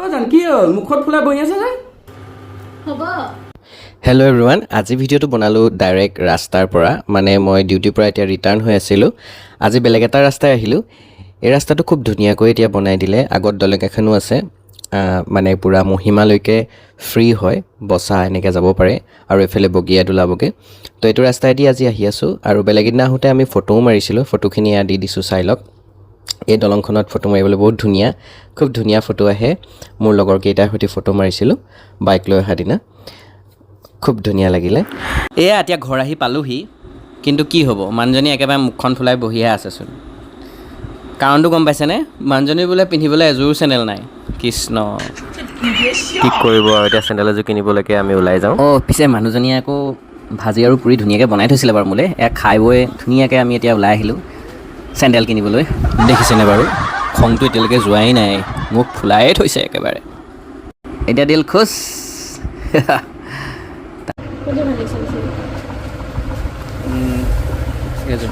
জানকি মুখত ফুলাই বহি আছে যে হ'ব হেল্ল' এভৰিৱান আজি ভিডিঅ'টো বনালোঁ ডাইৰেক্ট ৰাস্তাৰ পৰা মানে মই ডিউটিৰ পৰা এতিয়া ৰিটাৰ্ণ হৈ আছিলোঁ আজি বেলেগ এটা ৰাস্তাই আহিলোঁ এই ৰাস্তাটো খুব ধুনীয়াকৈ এতিয়া বনাই দিলে আগত দলং এখনো আছে মানে পুৰা মহিমালৈকে ফ্ৰী হয় বসা এনেকৈ যাব পাৰে আৰু এফালে বগিয়াত ওলাবগৈ তো এইটো ৰাস্তাইদি আজি আহি আছোঁ আৰু বেলেগ দিনা আহোঁতে আমি ফটোও মাৰিছিলোঁ ফটোখিনি ইয়াত দি দিছোঁ চাই লওক এই দলংখনত ফটো মাৰিবলৈ বহুত ধুনীয়া খুব ধুনীয়া ফটো আহে মোৰ লগৰ কেইটাৰ সৈতে ফটো মাৰিছিলোঁ বাইক লৈ অহা দিনা খুব ধুনীয়া লাগিলে এয়া এতিয়া ঘৰ আহি পালোহি কিন্তু কি হ'ব মানুহজনী একেবাৰে মুখখন ফুলাই বহিহে আছেচোন কাৰণটো গম পাইছেনে মানুহজনী বোলে পিন্ধিবলৈ এযোৰ চেণ্ডেল নাই কৃষ্ণ কি কৰিব আৰু এতিয়া চেণ্ডেল এযোৰ কিনিবলৈকে আমি ওলাই যাওঁ পিছে মানুহজনীয়ে আকৌ ভাজি আৰু পুৰি ধুনীয়াকৈ বনাই থৈছিলে বাৰু মোলৈ এয়া খাই বৈ ধুনীয়াকৈ আমি এতিয়া ওলাই আহিলোঁ চেণ্ডেল কিনিবলৈ দেখিছেনে বাৰু খংটো এতিয়ালৈকে যোৱাই নাই মোক ফুলায়ে থৈছে একেবাৰে এতিয়া দিল খুচ এইযোৰ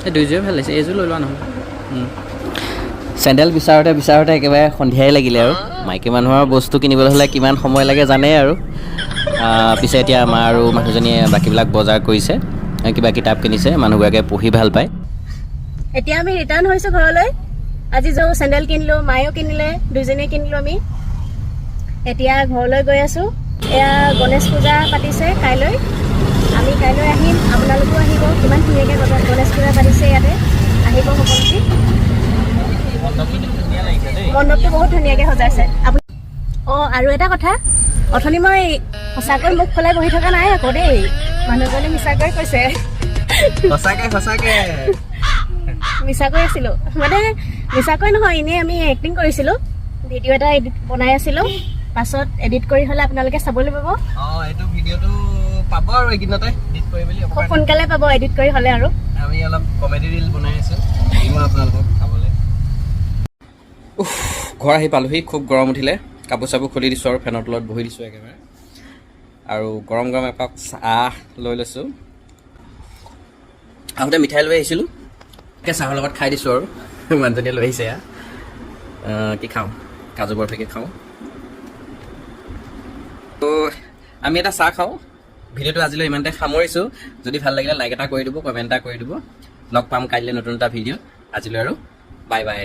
এই দুইযোৰে ভাল লাগিছে এইযোৰ লৈ লোৱা নহয় চেণ্ডেল বিচাৰোঁতে একেবাৰে সন্ধিয়াই লাগিলে আৰু মাইকী মানুহৰ বস্তু কিনিবলৈ হ'লে কিমান সময় লাগে জানে আৰু পিছে এতিয়া আমাৰ আৰু মানুহজনীয়ে বাকীবিলাক বজাৰ কৰিছে কিবা কিতাপ কিনিছে মানুহগৰাকীয়ে পঢ়ি ভাল পায় এতিয়া আমি ৰিটাৰ্ণ হৈছোঁ ঘৰলৈ আজি যে চেণ্ডেল কিনিলোঁ মায়েও কিনিলে দুইজনীয়ে কিনিলোঁ আমি এতিয়া ঘৰলৈ গৈ আছোঁ এয়া গণেশ পূজা পাতিছে কাইলৈ আমি কাইলৈ আহিম আপোনালোকো আহিব কিমান ধুনীয়াকৈ গণেশ পূজা পাতিছে ইয়াতে আহিব সকলোকে মণ্ডপটো বহুত ধুনীয়াকৈ সজাইছে আৰু এটা কথা অথনি মই সঁচাকৈ মুখ ফুলাই বহি থকা নাই আকৌ দেই মানুহজনে মিছাকৈ কৈছে মিছাকৈ আছিলোঁ মানে মিছাকৈ নহয় এনেই আমি এক্টিং কৰিছিলোঁ ভিডিঅ' এটা বনাই আছিলোঁ পাছত এডিট কৰি হ'লে আপোনালোকে চাবলৈ পাব এইটো ভিডিঅ'টো পাব আৰু এইকেইদিনতে এডিট কৰি মেলি খুব সোনকালে পাব এডিট কৰি হ'লে আৰু আমি অলপ কমেডি ৰিল বনাই আছোঁ আপোনালোকক চাবলৈ ঘৰ আহি পালোহি খুব গৰম উঠিলে কাপোৰ চাপোৰ খুলি দিছোঁ আৰু ফেনৰ তলত বহি দিছোঁ একেবাৰে আৰু গৰম গৰম এপাক চাহ লৈ লৈছোঁ আহোঁতে মিঠাই লৈ আহিছিলোঁ একে চাহৰ লগত খাই দিছোঁ আৰু মানুহজনীয়ে লৈ আহিছে কি খাওঁ কাজু বৰফিকে খাওঁ তো আমি এটা চাহ খাওঁ ভিডিঅ'টো আজিলৈ ইমানতে সামৰিছোঁ যদি ভাল লাগিলে লাইক এটা কৰি দিব কমেণ্ট এটা কৰি দিব লগ পাম কাইলৈ নতুন এটা ভিডিঅ' আজিলৈ আৰু বাই বাই